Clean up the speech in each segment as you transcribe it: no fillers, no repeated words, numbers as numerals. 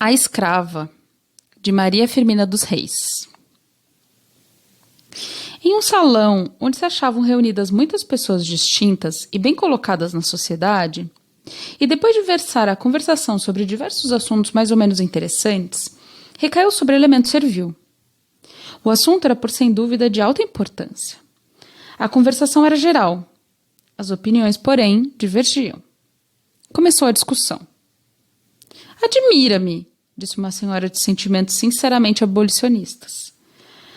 A Escrava, de Maria Firmina dos Reis. Em um salão onde se achavam reunidas muitas pessoas distintas e bem colocadas na sociedade, e depois de versar a conversação sobre diversos assuntos mais ou menos interessantes, recaiu sobre o elemento servil. O assunto era, por sem dúvida, de alta importância. A conversação era geral. As opiniões, porém, divergiam. Começou a discussão. Admira-me, disse uma senhora de sentimentos sinceramente abolicionistas.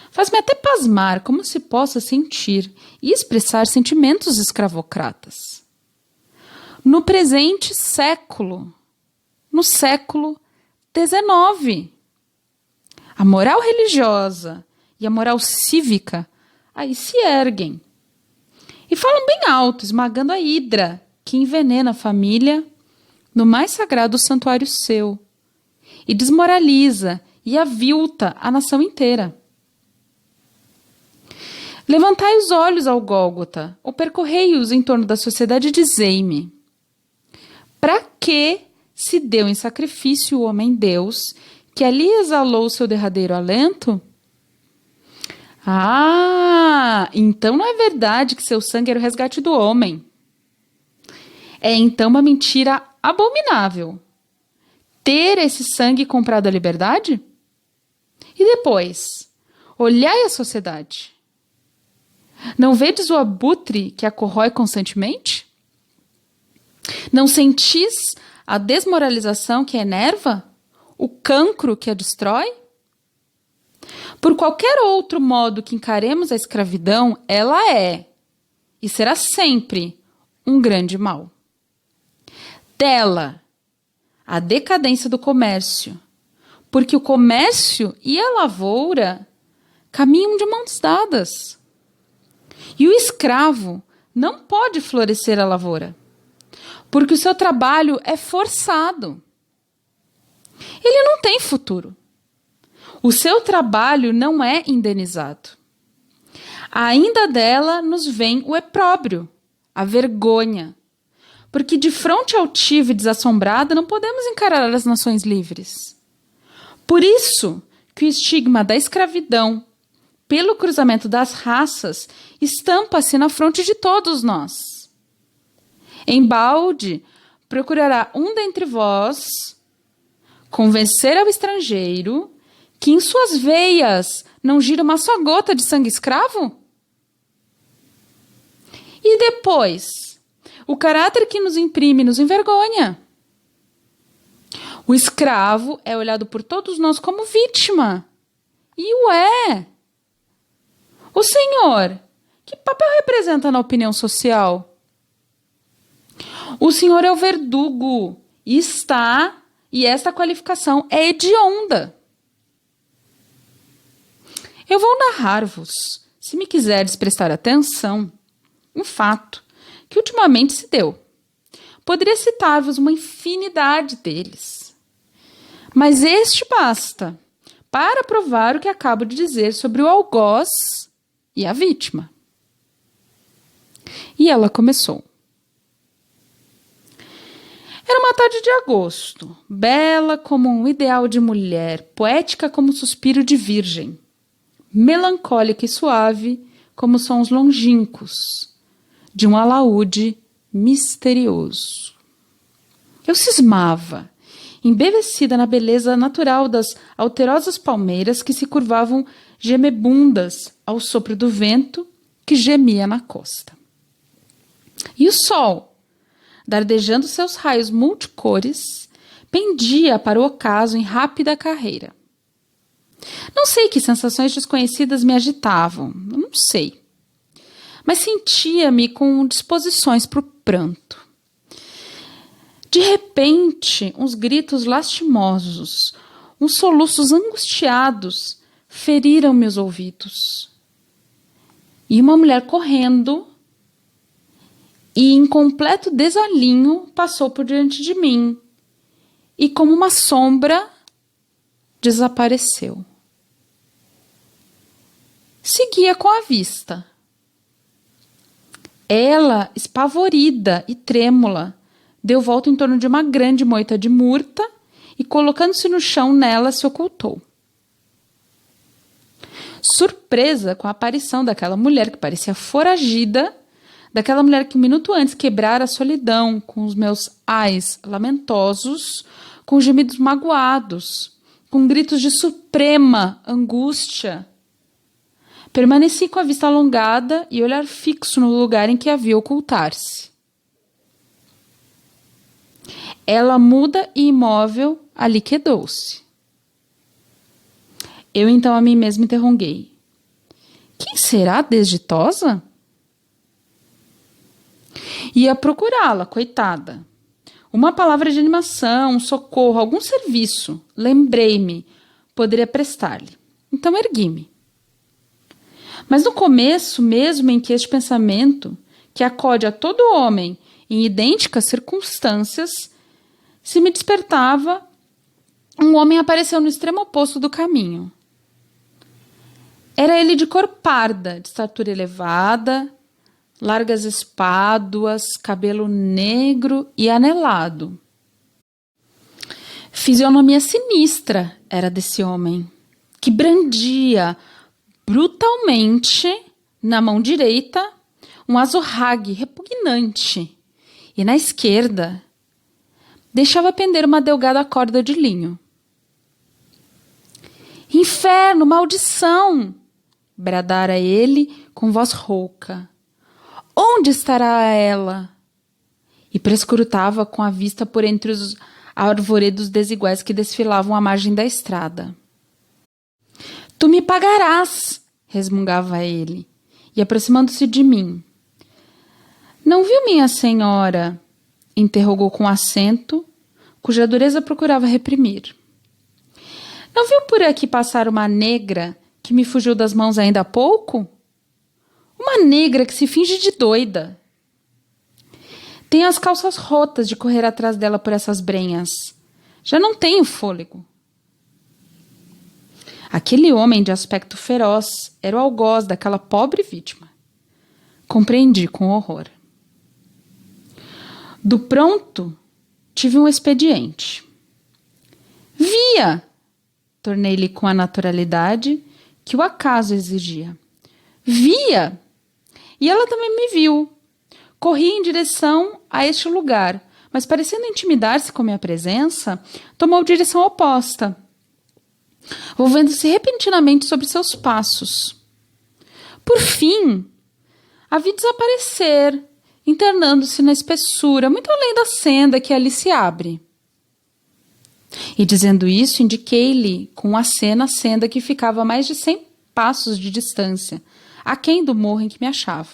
Faz-me até pasmar como se possa sentir e expressar sentimentos escravocratas. No presente século, no século XIX, a moral religiosa e a moral cívica aí se erguem e falam bem alto, esmagando a hidra que envenena a família no mais sagrado santuário seu e desmoraliza e avilta a nação inteira. Levantai os olhos ao Gólgota, ou percorrei-os em torno da sociedade e dizei-me: para que se deu em sacrifício o homem-deus que ali exalou o seu derradeiro alento? Ah, então não é verdade que seu sangue era o resgate do homem. É então uma mentira abominável. Ter esse sangue comprado a liberdade? E depois, olhai a sociedade. Não vedes o abutre que a corrói constantemente? Não sentis a desmoralização que a enerva? O cancro que a destrói? Por qualquer outro modo que encaremos a escravidão, ela é, e será sempre, um grande mal. Dela, a decadência do comércio, porque o comércio e a lavoura caminham de mãos dadas. E o escravo não pode florescer a lavoura, porque o seu trabalho é forçado. Ele não tem futuro. O seu trabalho não é indenizado. Ainda dela nos vem o opróbrio, a vergonha, porque de fronte altiva e desassombrada não podemos encarar as nações livres. Por isso que o estigma da escravidão, pelo cruzamento das raças, estampa-se na fronte de todos nós. Embalde, procurará um dentre vós convencer ao estrangeiro que em suas veias não gira uma só gota de sangue escravo? E depois, o caráter que nos imprime nos envergonha. O escravo é olhado por todos nós como vítima. E o é. O senhor, que papel representa na opinião social? O senhor é o verdugo. E esta qualificação é hedionda. Eu vou narrar-vos, se me quiseres prestar atenção, um fato que ultimamente se deu. Poderia citar-vos uma infinidade deles. Mas este basta para provar o que acabo de dizer sobre o algoz e a vítima. E ela começou. Era uma tarde de agosto, bela como um ideal de mulher, poética como um suspiro de virgem, melancólica e suave como sons longínquos de um alaúde misterioso. Eu cismava, embevecida na beleza natural das alterosas palmeiras que se curvavam gemebundas ao sopro do vento que gemia na costa. E o sol, dardejando seus raios multicores, pendia para o ocaso em rápida carreira. Não sei que sensações desconhecidas me agitavam, não sei. Mas sentia-me com disposições para o pranto. De repente, uns gritos lastimosos, uns soluços angustiados feriram-me os ouvidos. E uma mulher correndo e em completo desalinho passou por diante de mim e como uma sombra desapareceu. Seguia com a vista. Ela, espavorida e trêmula, deu volta em torno de uma grande moita de murta e, colocando-se no chão nela, se ocultou. Surpresa com a aparição daquela mulher que parecia foragida, daquela mulher que um minuto antes quebrara a solidão com os meus ais lamentosos, com gemidos magoados, com gritos de suprema angústia. Permaneci com a vista alongada e olhar fixo no lugar em que havia ocultar-se. Ela, muda e imóvel, ali quedou-se. Eu então a mim mesma interroguei. Quem será a desditosa? Ia procurá-la, coitada. Uma palavra de animação, um socorro, algum serviço, lembrei-me, poderia prestar-lhe. Então ergui-me. Mas no começo mesmo em que este pensamento, que acode a todo homem em idênticas circunstâncias, se me despertava, um homem apareceu no extremo oposto do caminho. Era ele de cor parda, de estatura elevada, largas espáduas, cabelo negro e anelado. Fisionomia sinistra era desse homem, que brandia brutalmente na mão direita um azorrague repugnante e na esquerda deixava pender uma delgada corda de linho. Inferno, maldição! Bradara ele com voz rouca. Onde estará ela? E prescrutava com a vista por entre os arvoredos desiguais que desfilavam à margem da estrada. Tu me pagarás, resmungava ele, e aproximando-se de mim. Não viu minha senhora? Interrogou com acento, cuja dureza procurava reprimir. Não viu por aqui passar uma negra que me fugiu das mãos ainda há pouco? Uma negra que se finge de doida. Tenho as calças rotas de correr atrás dela por essas brenhas. Já não tenho fôlego. Aquele homem de aspecto feroz era o algoz daquela pobre vítima. Compreendi com horror. Do pronto, tive um expediente. Via! Tornei-lhe com a naturalidade que o acaso exigia. Via! E ela também me viu. Corri em direção a este lugar, mas parecendo intimidar-se com minha presença, tomou direção oposta, volvendo-se repentinamente sobre seus passos. Por fim, a vi desaparecer, internando-se na espessura, muito além da senda que ali se abre. E dizendo isso, indiquei-lhe com um aceno a senda que ficava a mais de 100 passos de distância, aquém do morro em que me achava.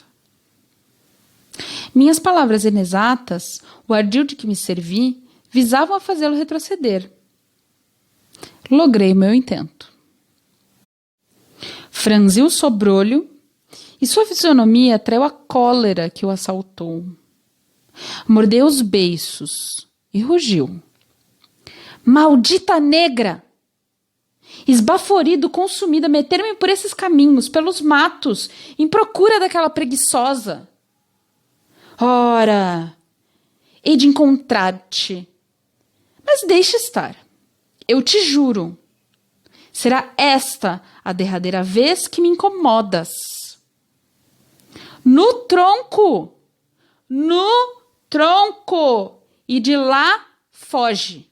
Minhas palavras inexatas, o ardil de que me servi, visavam a fazê-lo retroceder. Logrei o meu intento. Franziu o sobrolho e sua fisionomia atraiu a cólera que o assaltou. Mordeu os beiços e rugiu. Maldita negra! Esbaforido, consumida, meter-me por esses caminhos, pelos matos, em procura daquela preguiçosa. Ora, hei de encontrar-te. Mas deixa estar. Eu te juro. Será esta a derradeira vez que me incomodas. No tronco! No tronco! E de lá foge.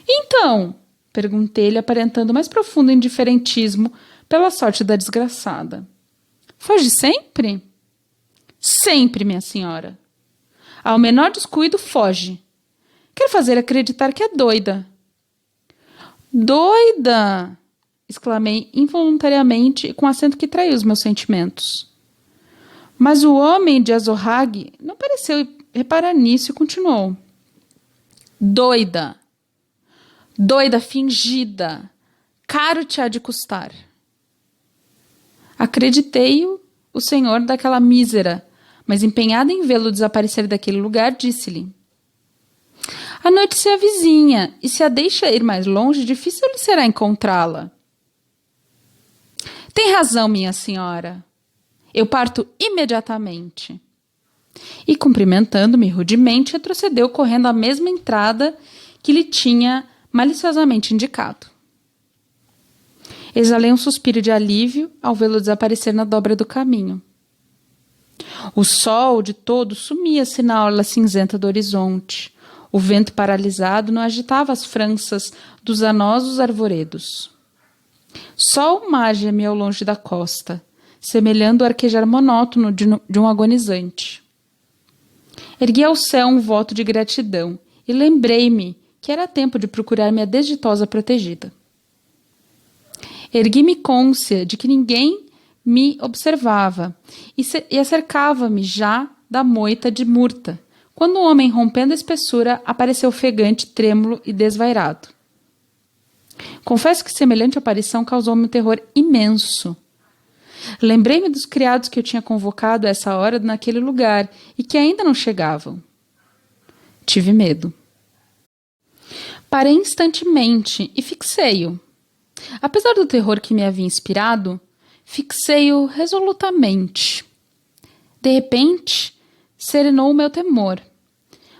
Então, perguntei-lhe, aparentando mais profundo indiferentismo pela sorte da desgraçada. Foge sempre? Sempre, minha senhora. Ao menor descuido, foge. Quer fazer acreditar que é doida. Doida! Exclamei involuntariamente e com acento que traiu os meus sentimentos. Mas o homem de azorrague não pareceu reparar nisso e continuou. Doida! Doida fingida! Caro te há de custar. Acreditei-o, o senhor daquela mísera, mas empenhado em vê-lo desaparecer daquele lugar, disse-lhe: a noite se avizinha, e se a deixa ir mais longe, difícil lhe será encontrá-la. Tem razão, minha senhora. Eu parto imediatamente. E, cumprimentando-me rudemente, retrocedeu correndo à mesma entrada que lhe tinha maliciosamente indicado. Exalei um suspiro de alívio ao vê-lo desaparecer na dobra do caminho. O sol de todo sumia-se na orla cinzenta do horizonte. O vento paralisado não agitava as franças dos anosos arvoredos. Só o mar gemia ao longe da costa, semelhando o arquejar monótono de um agonizante. Ergui ao céu um voto de gratidão e lembrei-me que era tempo de procurar minha desditosa protegida. Ergui-me cônscia de que ninguém me observava e acercava-me já da moita de murta, quando um homem, rompendo a espessura, apareceu ofegante, trêmulo e desvairado. Confesso que semelhante aparição causou-me um terror imenso. Lembrei-me dos criados que eu tinha convocado a essa hora naquele lugar e que ainda não chegavam. Tive medo. Parei instantemente e fixei-o. Apesar do terror que me havia inspirado, fixei-o resolutamente. De repente, serenou o meu temor.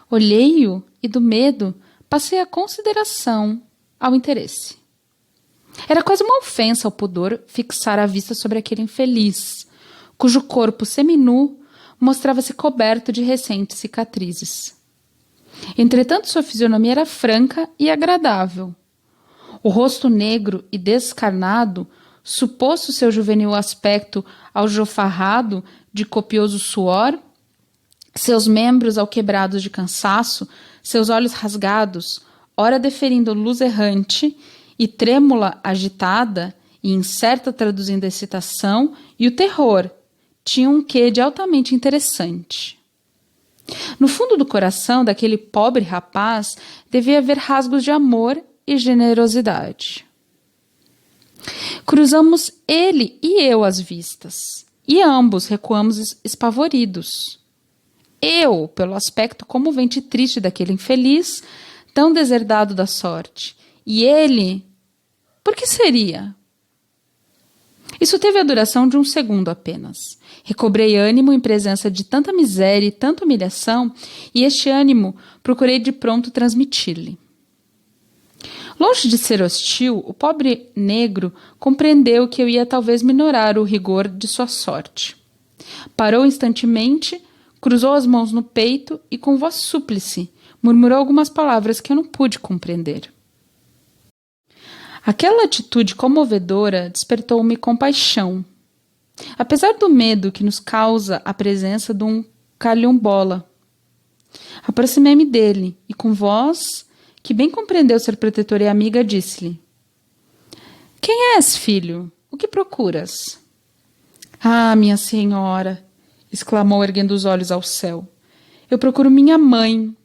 Olhei-o e, do medo, passei a consideração, ao interesse. Era quase uma ofensa ao pudor fixar a vista sobre aquele infeliz, cujo corpo seminu mostrava-se coberto de recentes cicatrizes. Entretanto, sua fisionomia era franca e agradável. O rosto negro e descarnado, suposto seu juvenil aspecto aljofarrado de copioso suor, seus membros alquebrados de cansaço, seus olhos rasgados, ora deferindo luz errante e trêmula agitada e incerta traduzindo a excitação e o terror, tinham um quê de altamente interessante. No fundo do coração daquele pobre rapaz devia haver rasgos de amor e generosidade. Cruzamos ele e eu as vistas, e ambos recuamos espavoridos. Eu, pelo aspecto comovente e triste daquele infeliz, tão deserdado da sorte, e ele, por que seria? Isso teve a duração de um segundo apenas. Recobrei ânimo em presença de tanta miséria e tanta humilhação, e este ânimo procurei de pronto transmitir-lhe. Longe de ser hostil, o pobre negro compreendeu que eu ia talvez minorar o rigor de sua sorte. Parou instantemente, cruzou as mãos no peito e, com voz súplice, murmurou algumas palavras que eu não pude compreender. Aquela atitude comovedora despertou-me compaixão. Apesar do medo que nos causa a presença de um calhombola, aproximei-me dele e, com voz que bem compreendeu ser protetora e amiga, disse-lhe: "Quem és, filho? O que procuras?" "Ah, minha senhora!" exclamou, erguendo os olhos ao céu. "Eu procuro minha mãe,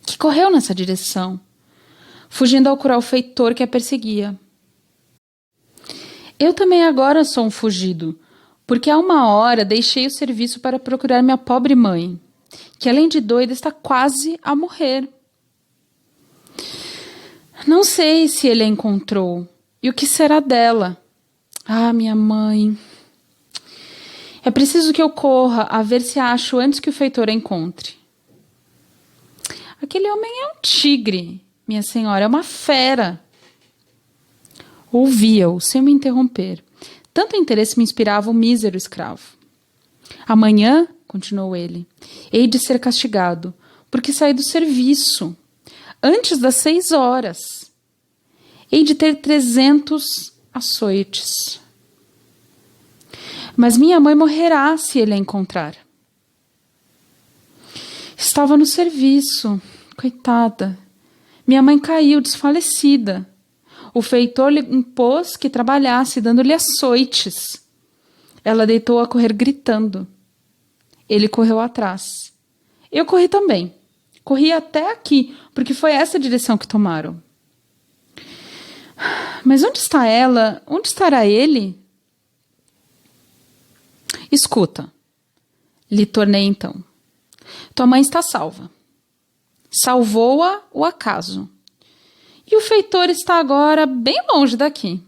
que correu nessa direção, fugindo ao cruel feitor que a perseguia. Eu também agora sou um fugido, porque há uma hora deixei o serviço para procurar minha pobre mãe, que além de doida está quase a morrer. Não sei se ele a encontrou, e o que será dela? Ah, minha mãe! É preciso que eu corra a ver se a acho antes que o feitor a encontre." "Aquele homem é um tigre, minha senhora, é uma fera." Ouvia-o, sem me interromper. Tanto interesse me inspirava o mísero escravo. "Amanhã," continuou ele, "hei de ser castigado, porque saí do serviço, antes das 6 horas. Hei de ter 300 açoites. Mas minha mãe morrerá se ele a encontrar." "Estava no serviço, coitada. Minha mãe caiu desfalecida. O feitor lhe impôs que trabalhasse, dando-lhe açoites. Ela deitou a correr gritando. Ele correu atrás. Eu corri também. Corri até aqui, porque foi essa a direção que tomaram." "Mas onde está ela? Onde estará ele?" "Escuta." Lhe tornei então. "Tua mãe está salva. Salvou-a o acaso. E o feitor está agora bem longe daqui."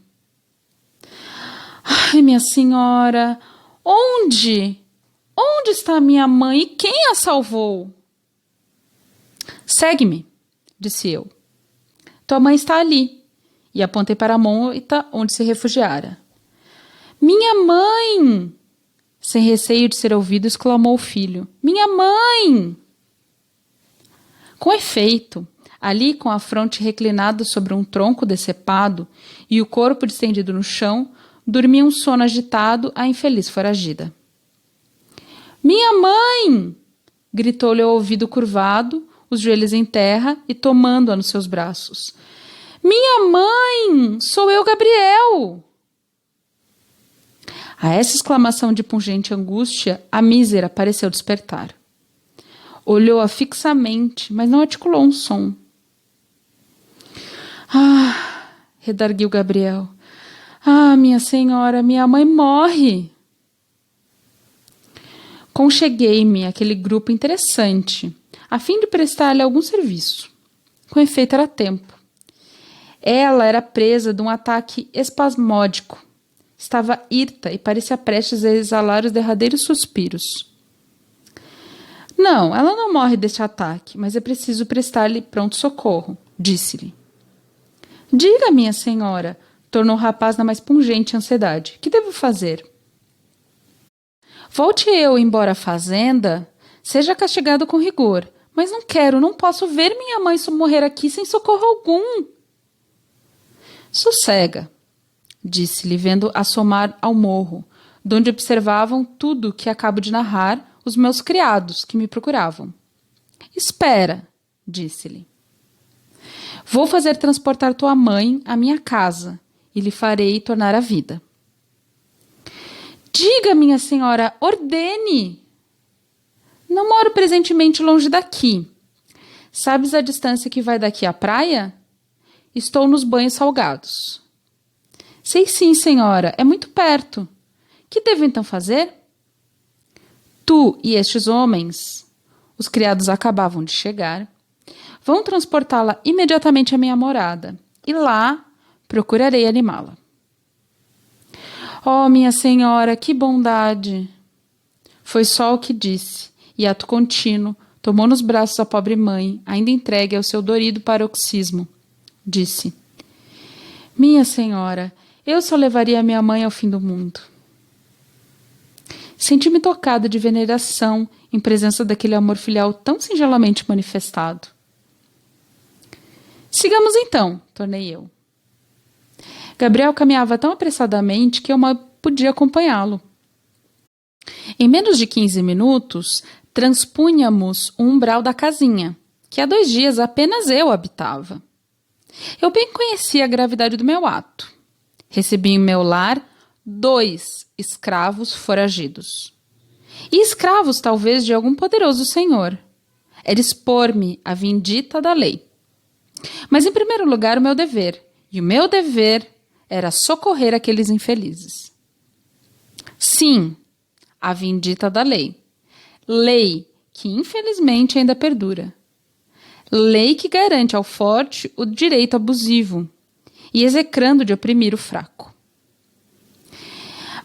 "Ai, minha senhora, onde?" Onde está minha mãe e quem a salvou? Segue-me, disse eu. Tua mãe está ali. E apontei para a moita onde se refugiara. Minha mãe! Sem receio de ser ouvido, exclamou o filho. Minha mãe! Com efeito, ali com a fronte reclinada sobre um tronco decepado e o corpo estendido no chão, dormia um sono agitado a infeliz foragida. Minha mãe! Gritou-lhe ao ouvido curvado, os joelhos em terra e tomando-a nos seus braços. Minha mãe! Sou eu, Gabriel! A essa exclamação de pungente angústia, a mísera pareceu despertar. Olhou-a fixamente, mas não articulou um som. Ah! Redarguiu Gabriel. Ah, minha senhora, minha mãe morre! Concheguei-me àquele grupo interessante, a fim de prestar-lhe algum serviço. Com efeito, era tempo. Ela era presa de um ataque espasmódico. Estava hirta e parecia prestes a exalar os derradeiros suspiros. Não, ela não morre deste ataque, mas é preciso prestar-lhe pronto socorro, disse-lhe. Diga, minha senhora, tornou o rapaz na mais pungente ansiedade. Que devo fazer? Volte eu embora à fazenda, seja castigado com rigor, mas não posso ver minha mãe morrer aqui sem socorro algum. Sossega, disse-lhe, vendo assomar ao morro, donde observavam tudo que acabo de narrar os meus criados que me procuravam. Espera, disse-lhe. Vou fazer transportar tua mãe à minha casa e lhe farei tornar a vida. Diga, minha senhora, ordene. Não moro presentemente longe daqui. Sabes a distância que vai daqui à praia? Estou nos Banhos Salgados. Sei sim, senhora, é muito perto. Que devo então fazer? Tu e estes homens, os criados acabavam de chegar, vão transportá-la imediatamente à minha morada, e lá procurarei animá-la. Oh, minha senhora, que bondade! Foi só o que disse, e ato contínuo, tomou nos braços a pobre mãe, ainda entregue ao seu dorido paroxismo. Disse, minha senhora, eu só levaria minha mãe ao fim do mundo. Senti-me tocada de veneração em presença daquele amor filial tão singelamente manifestado. Sigamos então, tornei eu. Gabriel caminhava tão apressadamente que eu mal podia acompanhá-lo. Em menos de 15 minutos, transpunhamos o umbral da casinha, que há 2 dias apenas eu habitava. Eu bem conhecia a gravidade do meu ato. Recebi em meu lar 2 escravos foragidos. E escravos, talvez, de algum poderoso senhor. Era expor-me à vindita da lei. Mas, em primeiro lugar, o meu dever. E o meu dever era socorrer aqueles infelizes. Sim, a vindita da lei. Lei que, infelizmente, ainda perdura. Lei que garante ao forte o direito abusivo e execrando de oprimir o fraco.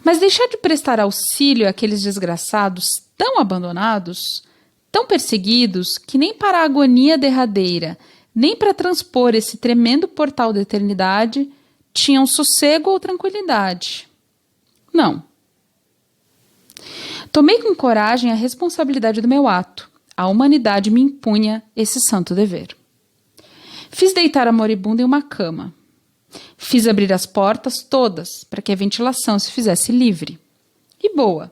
Mas deixar de prestar auxílio àqueles desgraçados tão abandonados, tão perseguidos, que nem para a agonia derradeira, nem para transpor esse tremendo portal da eternidade, tinham sossego ou tranquilidade. Não. Tomei com coragem a responsabilidade do meu ato. A humanidade me impunha esse santo dever. Fiz deitar a moribunda em uma cama. Fiz abrir as portas todas para que a ventilação se fizesse livre e boa.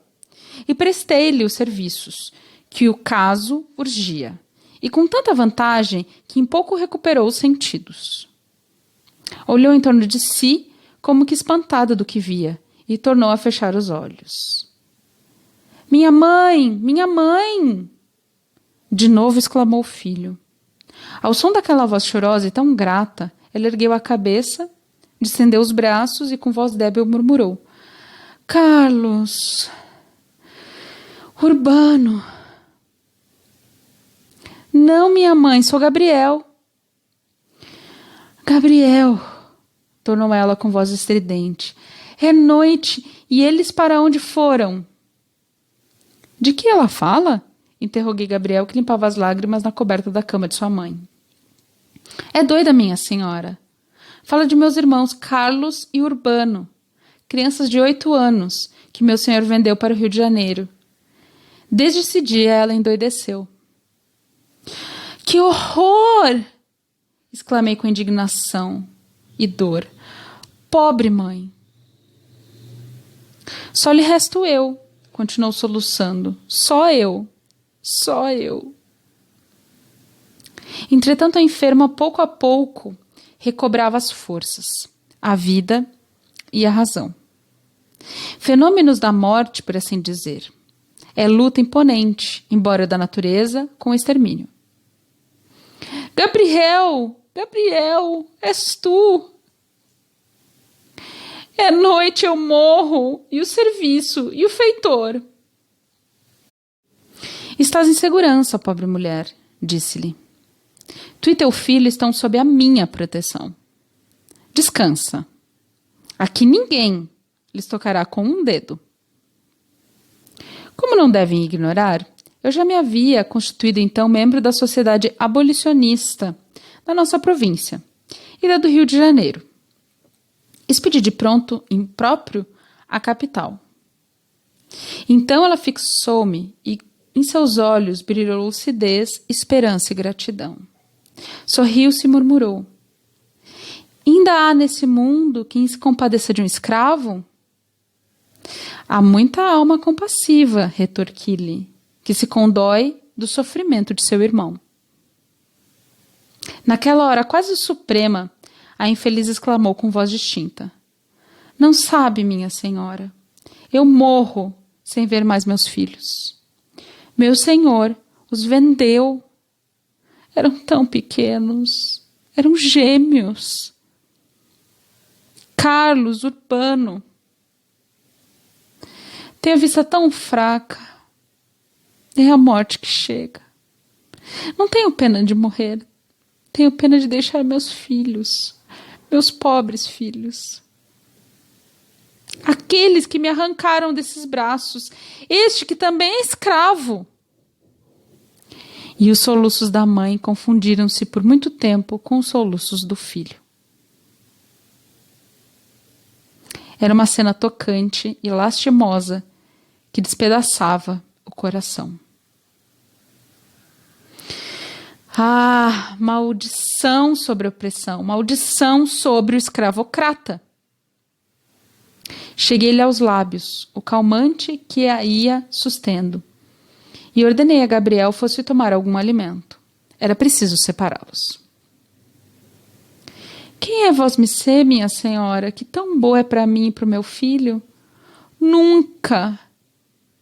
E prestei-lhe os serviços que o caso urgia. E com tanta vantagem que em pouco recuperou os sentidos. Olhou em torno de si como que espantada do que via e tornou a fechar os olhos. Minha mãe! Minha mãe! De novo exclamou o filho. Ao som daquela voz chorosa e tão grata, ela ergueu a cabeça, distendeu os braços e com voz débil murmurou. Carlos! Urbano! Não, minha mãe, sou Gabriel. Gabriel! Tornou ela com voz estridente. É noite e eles para onde foram? De que ela fala? Interroguei Gabriel, que limpava as lágrimas na coberta da cama de sua mãe. É doida, minha senhora. Fala de meus irmãos Carlos e Urbano, crianças de 8 anos, que meu senhor vendeu para o Rio de Janeiro. Desde esse dia ela endoideceu. Que horror! Exclamei com indignação e dor. Pobre mãe! Só lhe resto eu, continuou soluçando. Só eu. Só eu. Entretanto, a enferma, pouco a pouco, recobrava as forças, a vida e a razão. Fenômenos da morte, por assim dizer. É luta imponente, embora da natureza, com o extermínio. Gabriel! Gabriel! És tu! É noite, eu morro! E o serviço? E o feitor? Estás em segurança, pobre mulher, disse-lhe. Tu e teu filho estão sob a minha proteção. Descansa. Aqui ninguém lhes tocará com um dedo. Como não devem ignorar, eu já me havia constituído então membro da Sociedade Abolicionista da nossa província e da do Rio de Janeiro. Expedi de pronto, impróprio, à capital. Então ela fixou-me e em seus olhos brilhou lucidez, esperança e gratidão. Sorriu-se e murmurou. Ainda há nesse mundo quem se compadeça de um escravo? Há muita alma compassiva, retorqui-lhe, que se condói do sofrimento de seu irmão. Naquela hora quase suprema, a infeliz exclamou com voz distinta. Não sabe, minha senhora, eu morro sem ver mais meus filhos. Meu senhor os vendeu. Eram tão pequenos, eram gêmeos. Carlos, Urbano. Tenho a vista tão fraca. É a morte que chega. Não tenho pena de morrer. Tenho pena de deixar meus filhos, meus pobres filhos. Aqueles que me arrancaram desses braços, este que também é escravo. E os soluços da mãe confundiram-se por muito tempo com os soluços do filho. Era uma cena tocante e lastimosa que despedaçava o coração. Ah, maldição sobre a opressão, maldição sobre o escravocrata. Cheguei-lhe aos lábios o calmante que a ia sustendo e ordenei a Gabriel fosse tomar algum alimento. Era preciso separá-los. Quem é vosmecê, minha senhora, que tão boa é para mim e para o meu filho? Nunca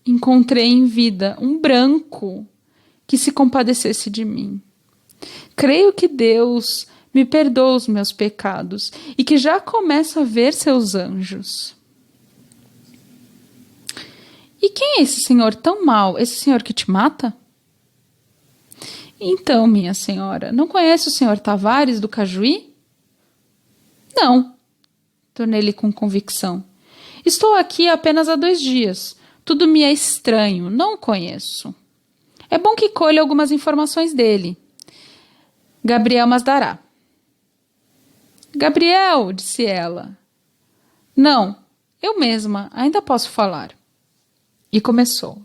encontrei em vida um branco que se compadecesse de mim. Creio que Deus me perdoa os meus pecados e que já começo a ver seus anjos. E quem é esse senhor tão mau? Esse senhor que te mata? Então, minha senhora, não conhece o senhor Tavares do Cajuí? Não, tornei-lhe com convicção. Estou aqui apenas há 2 dias. Tudo me é estranho, não o conheço. É bom que colha algumas informações dele. Gabriel mas dará. Gabriel, disse ela. Não, eu mesma, ainda posso falar. E começou.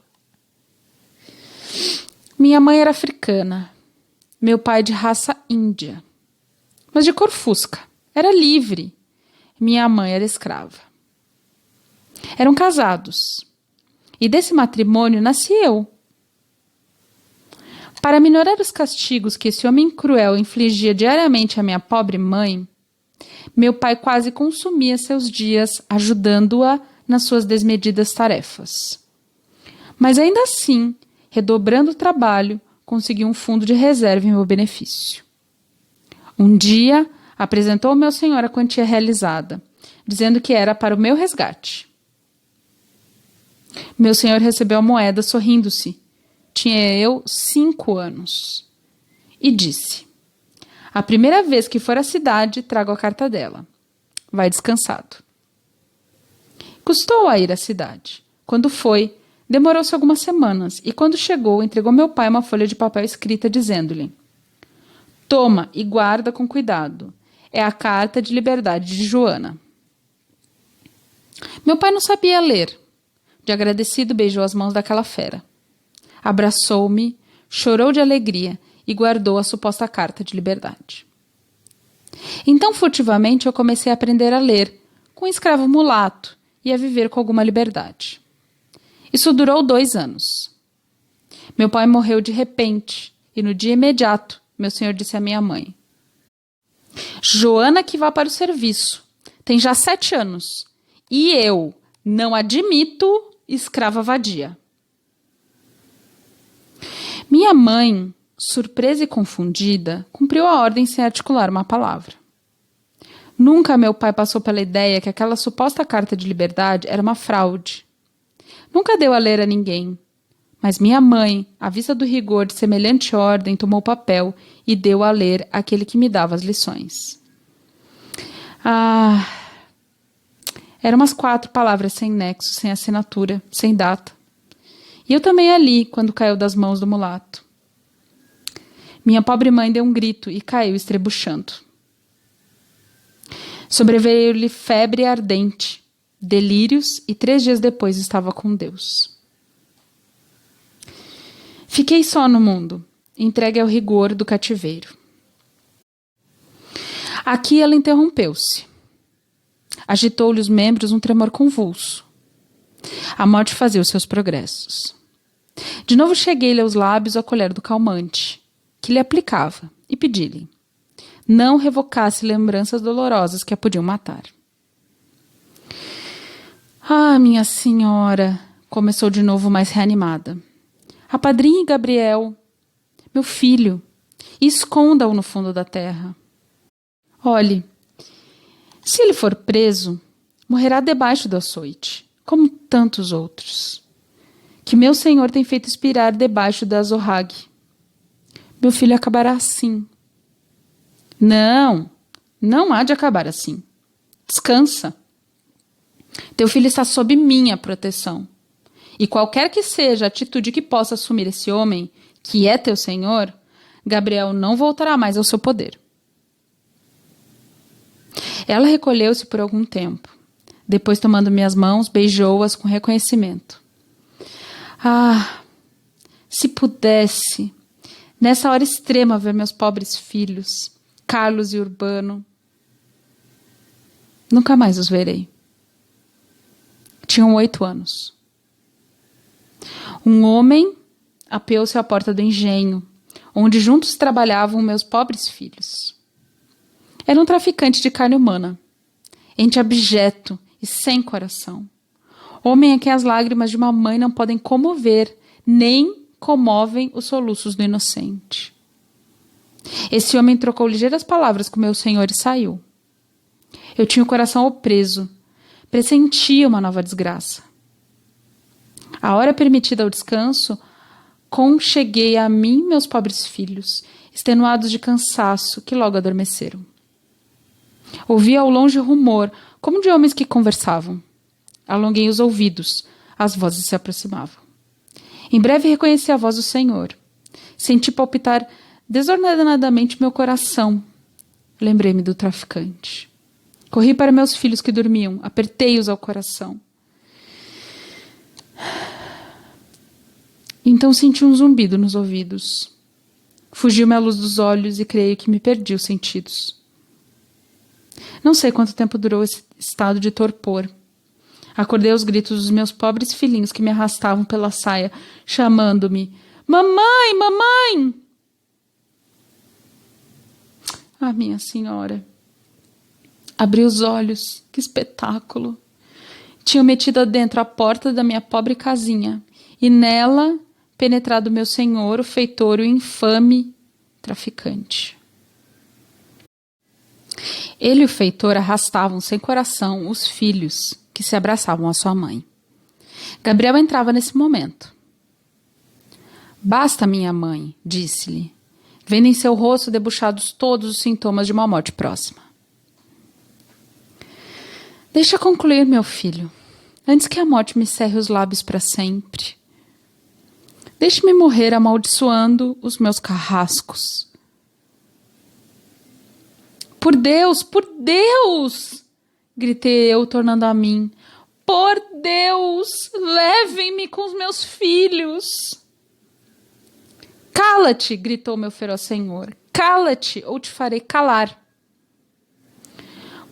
Minha mãe era africana, meu pai de raça índia, mas de cor fusca. Era livre. Minha mãe era escrava. Eram casados. E desse matrimônio nasci eu. Para minorar os castigos que esse homem cruel infligia diariamente à minha pobre mãe, meu pai quase consumia seus dias ajudando-a nas suas desmedidas tarefas. Mas ainda assim, redobrando o trabalho, consegui um fundo de reserva em meu benefício. Um dia, apresentou ao meu senhor a quantia realizada, dizendo que era para o meu resgate. Meu senhor recebeu a moeda sorrindo-se. Tinha eu 5 anos. E disse, a primeira vez que for à cidade, trago a carta dela. Vai descansado. Custou a ir à cidade. Quando foi, Demorou-se algumas semanas e, quando chegou, entregou meu pai uma folha de papel escrita dizendo-lhe: toma e guarda com cuidado. É a carta de liberdade de Joana. Meu pai não sabia ler. De agradecido, beijou as mãos daquela fera. Abraçou-me, chorou de alegria e guardou a suposta carta de liberdade. Então, furtivamente, eu comecei a aprender a ler, com um escravo mulato, e a viver com alguma liberdade. Isso durou 2 anos. Meu pai morreu de repente, e no dia imediato, meu senhor disse à minha mãe: Joana que vá para o serviço. Tem já 7 anos. E eu não admito escrava vadia. Minha mãe, surpresa e confundida, cumpriu a ordem sem articular uma palavra. Nunca meu pai passou pela ideia que aquela suposta carta de liberdade era uma fraude. Nunca deu a ler a ninguém. Mas minha mãe, à vista do rigor de semelhante ordem, tomou o papel e deu a ler aquele que me dava as lições. Eram umas 4 palavras sem nexo, sem assinatura, sem data. E eu também a li quando caiu das mãos do mulato. Minha pobre mãe deu um grito e caiu estrebuchando. Sobreveio-lhe febre ardente, delírios e 3 dias depois estava com Deus. Fiquei só no mundo, entregue ao rigor do cativeiro. Aqui ela interrompeu-se. Agitou-lhe os membros um tremor convulso. A morte fazia os seus progressos. De novo cheguei-lhe aos lábios a colher do calmante, que lhe aplicava, e pedi-lhe: não revocasse lembranças dolorosas que a podiam matar. Minha senhora, começou de novo mais reanimada. Apadrinhe Gabriel, meu filho, e esconda-o no fundo da terra. Olhe, se ele for preso, morrerá debaixo do açoite, como tantos outros, que meu senhor tem feito expirar debaixo da azorrague. Meu filho acabará assim. Não há de acabar assim. Descansa. Teu filho está sob minha proteção. E qualquer que seja a atitude que possa assumir esse homem, que é teu senhor, Gabriel não voltará mais ao seu poder. Ela recolheu-se por algum tempo. Depois, tomando minhas mãos, beijou-as com reconhecimento. Se pudesse, nessa hora extrema, ver meus pobres filhos, Carlos e Urbano. Nunca mais os verei. Tinham 8 anos. Um homem apeou-se à porta do engenho, onde juntos trabalhavam meus pobres filhos. Era um traficante de carne humana, ente abjeto e sem coração. Homem a quem as lágrimas de uma mãe não podem comover, nem comovem os soluços do inocente. Esse homem trocou ligeiras palavras com meu senhor e saiu. Eu tinha o coração opreso, pressentia uma nova desgraça. A hora permitida ao descanso, concheguei a mim meus pobres filhos, extenuados de cansaço, que logo adormeceram. Ouvi ao longe rumor, como de homens que conversavam. Alonguei os ouvidos, as vozes se aproximavam. Em breve reconheci a voz do Senhor. Senti palpitar desordenadamente meu coração. Lembrei-me do traficante. Corri para meus filhos que dormiam, apertei-os ao coração. Então senti um zumbido nos ouvidos. Fugiu-me a luz dos olhos e creio que me perdi os sentidos. Não sei quanto tempo durou esse estado de torpor. Acordei aos gritos dos meus pobres filhinhos que me arrastavam pela saia, chamando-me: Mamãe, mamãe! Minha senhora. Abri os olhos. Que espetáculo! Tinham metido adentro a porta da minha pobre casinha, e nela penetrado meu senhor, o feitor e o infame traficante. Ele e o feitor arrastavam sem coração os filhos que se abraçavam à sua mãe. Gabriel entrava nesse momento. Basta, minha mãe, disse-lhe, vendo em seu rosto debuxados todos os sintomas de uma morte próxima. Deixa concluir, meu filho, antes que a morte me cerre os lábios para sempre. Deixe-me morrer amaldiçoando os meus carrascos. Por Deus, por Deus! Gritei eu, tornando a mim. Por Deus, levem-me com os meus filhos. Cala-te, gritou meu feroz senhor. Cala-te, ou te farei calar.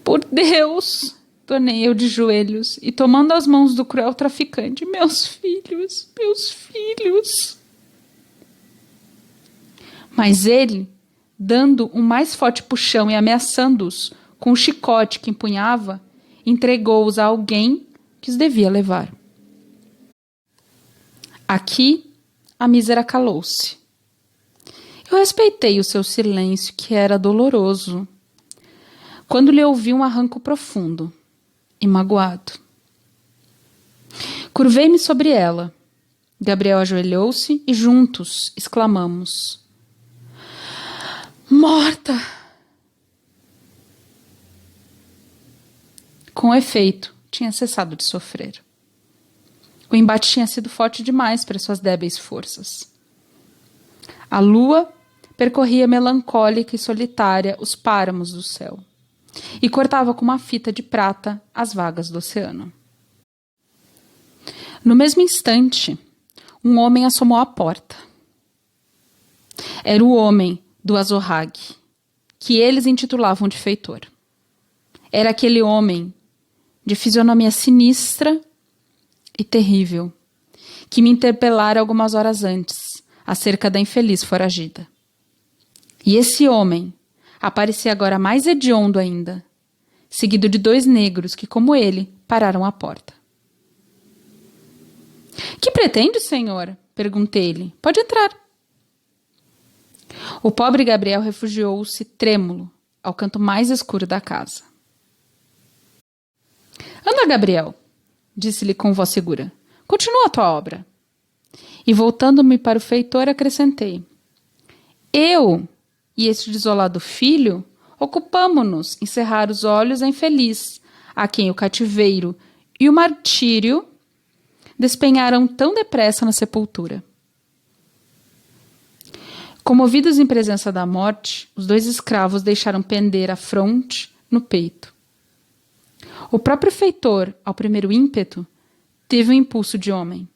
Por Deus, tornei eu de joelhos e tomando as mãos do cruel traficante. Meus filhos, meus filhos. Mas ele, dando um mais forte puxão e ameaçando-os com o chicote que empunhava, entregou-os a alguém que os devia levar. Aqui, a mísera calou-se. Eu respeitei o seu silêncio, que era doloroso, quando lhe ouvi um arranco profundo e magoado. Curvei-me sobre ela. Gabriel ajoelhou-se e juntos exclamamos: Morta! Com efeito, tinha cessado de sofrer. O embate tinha sido forte demais para suas débeis forças. A lua percorria melancólica e solitária os páramos do céu e cortava com uma fita de prata as vagas do oceano. No mesmo instante, um homem assomou à porta. Era o homem do Azorrague, que eles intitulavam de feitor. Era aquele homem de fisionomia sinistra e terrível, que me interpelara algumas horas antes, acerca da infeliz foragida. E esse homem aparecia agora mais hediondo ainda, seguido de 2 negros que, como ele, pararam à porta. Que pretende, senhor? Perguntei-lhe. Pode entrar. O pobre Gabriel refugiou-se trêmulo ao canto mais escuro da casa. Anda, Gabriel, disse-lhe com voz segura. Continua a tua obra. E voltando-me para o feitor, acrescentei. Eu e este desolado filho ocupamo-nos em cerrar os olhos à infeliz, a quem o cativeiro e o martírio despenharam tão depressa na sepultura. Comovidos em presença da morte, os 2 escravos deixaram pender a fronte no peito. O próprio feitor, ao primeiro ímpeto, teve um impulso de homem.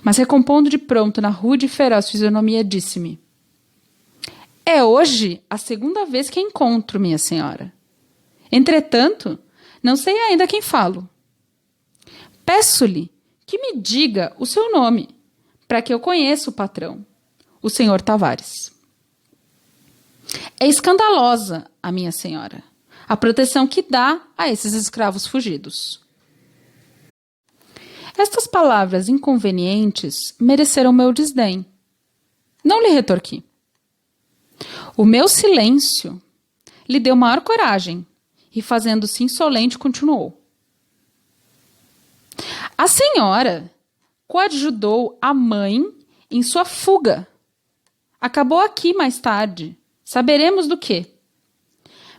Mas recompondo de pronto na rude e feroz fisionomia, disse-me: É hoje a 2ª vez que a encontro, minha senhora. Entretanto, não sei ainda quem falo. Peço-lhe que me diga o seu nome, para que eu conheça o patrão, o senhor Tavares. É escandalosa, a minha senhora, a proteção que dá a esses escravos fugidos. Estas palavras inconvenientes mereceram meu desdém. Não lhe retorqui. O meu silêncio lhe deu maior coragem e, fazendo-se insolente, continuou. A senhora coadjudou a mãe em sua fuga. Acabou aqui mais tarde. Saberemos do quê.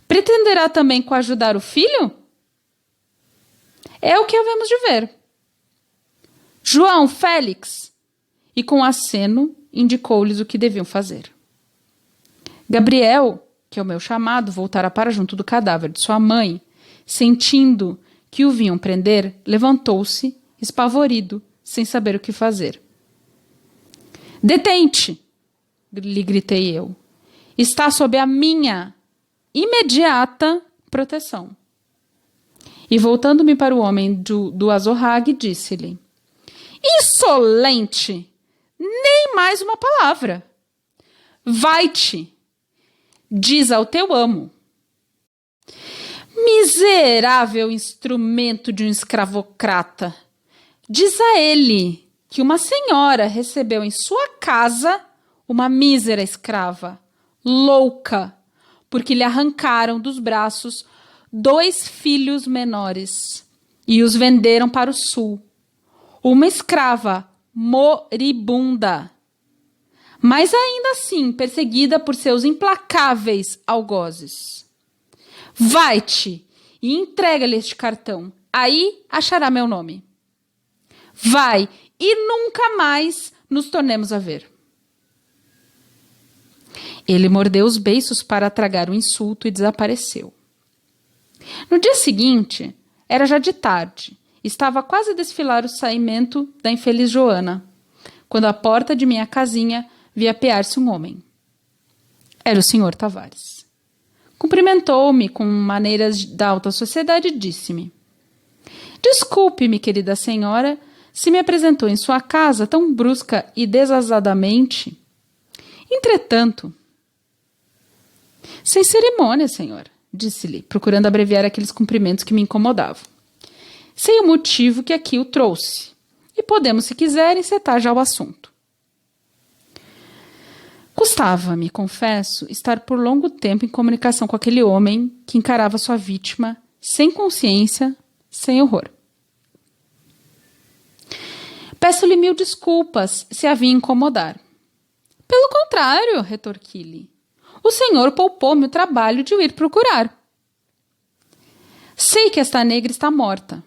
Pretenderá também coadjudar o filho? É o que havemos de ver. João, Félix! E com aceno indicou-lhes o que deviam fazer. Gabriel, que é o meu chamado, voltara para junto do cadáver de sua mãe, sentindo que o vinham prender, levantou-se, espavorido, sem saber o que fazer. Detente! Lhe gritei eu. Está sob a minha imediata proteção. E voltando-me para o homem do Azorrague, disse-lhe: Insolente! Nem mais uma palavra. Vai-te! Diz ao teu amo. Miserável instrumento de um escravocrata! Diz a ele que uma senhora recebeu em sua casa uma mísera escrava, louca, porque lhe arrancaram dos braços 2 filhos menores e os venderam para o sul. Uma escrava moribunda, mas ainda assim perseguida por seus implacáveis algozes. Vai-te e entrega-lhe este cartão. Aí achará meu nome. Vai e nunca mais nos tornemos a ver. Ele mordeu os beiços para tragar o insulto e desapareceu. No dia seguinte, era já de tarde. Estava quase a desfilar o saimento da infeliz Joana, quando à porta de minha casinha vi apear-se um homem. Era o Sr. Tavares. Cumprimentou-me com maneiras da alta sociedade e disse-me: Desculpe-me, querida senhora, se me apresentou em sua casa tão brusca e desasadamente. Entretanto, sem cerimônia, senhor, disse-lhe, procurando abreviar aqueles cumprimentos que me incomodavam. Sei o motivo que aqui o trouxe, e podemos, se quiser, encetar já o assunto. Custava-me, confesso, estar por longo tempo em comunicação com aquele homem que encarava sua vítima sem consciência, sem horror. Peço-lhe 1000 desculpas se a vim incomodar. Pelo contrário, retorqui-lhe. O senhor poupou-me o trabalho de o ir procurar. Sei que esta negra está morta,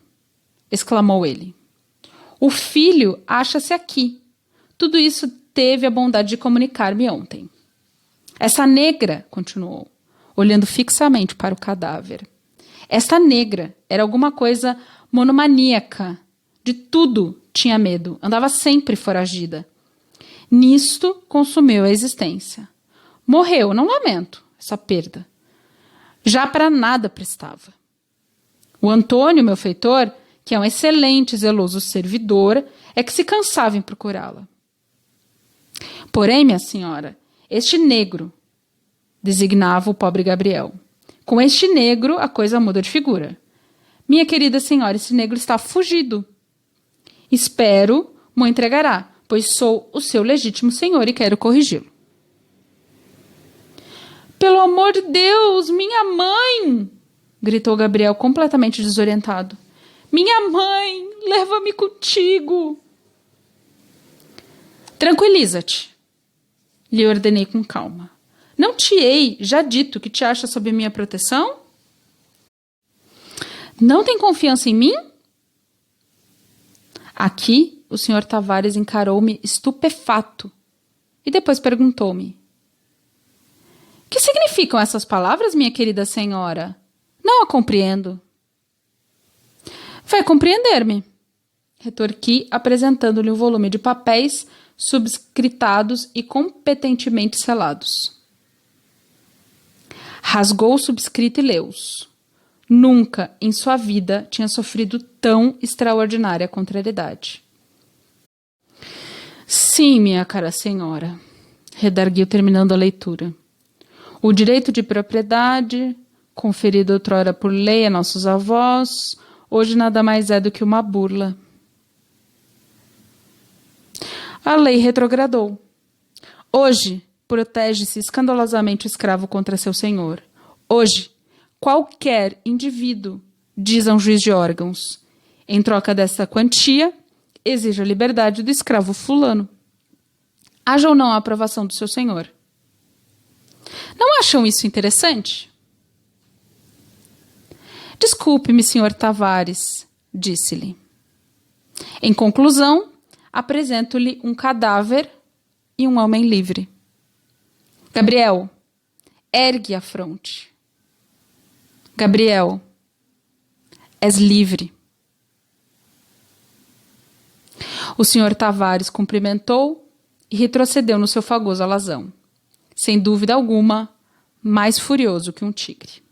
exclamou ele. O filho acha-se aqui. Tudo isso teve a bondade de comunicar-me ontem. Essa negra, continuou, olhando fixamente para o cadáver. Esta negra era alguma coisa monomaníaca. De tudo tinha medo, andava sempre foragida. Nisto consumiu a existência. Morreu, não lamento essa perda. Já para nada prestava. O Antônio, meu feitor, que é um excelente e zeloso servidor, é que se cansava em procurá-la. Porém, minha senhora, este negro, designava o pobre Gabriel. Com este negro, a coisa muda de figura. Minha querida senhora, esse negro está fugido. Espero mo entregará, pois sou o seu legítimo senhor e quero corrigi-lo. Pelo amor de Deus, minha mãe! Gritou Gabriel, completamente desorientado. Minha mãe, leva-me contigo! Tranquiliza-te, lhe ordenei com calma. Não te hei já dito que te acha sob minha proteção? Não tem confiança em mim? Aqui, o Sr. Tavares encarou-me estupefato e depois perguntou-me: que significam essas palavras, minha querida senhora? Não a compreendo. Vai compreender-me, retorqui, apresentando-lhe um volume de papéis subscritados e competentemente selados. Rasgou o subscrito e leu-os. Nunca em sua vida tinha sofrido tão extraordinária contrariedade. Sim, minha cara senhora, redarguiu terminando a leitura. O direito de propriedade, conferido outrora por lei a nossos avós, hoje nada mais é do que uma burla. A lei retrogradou. Hoje, protege-se escandalosamente o escravo contra seu senhor. Hoje, qualquer indivíduo, diz a um juiz de órgãos, em troca dessa quantia, exige a liberdade do escravo fulano. Haja ou não a aprovação do seu senhor. Não acham isso interessante? Desculpe-me, Sr. Tavares, disse-lhe. Em conclusão, apresento-lhe um cadáver e um homem livre. Gabriel, ergue a fronte. Gabriel, és livre. O Sr. Tavares cumprimentou e retrocedeu no seu fagoso alazão, sem dúvida alguma, mais furioso que um tigre.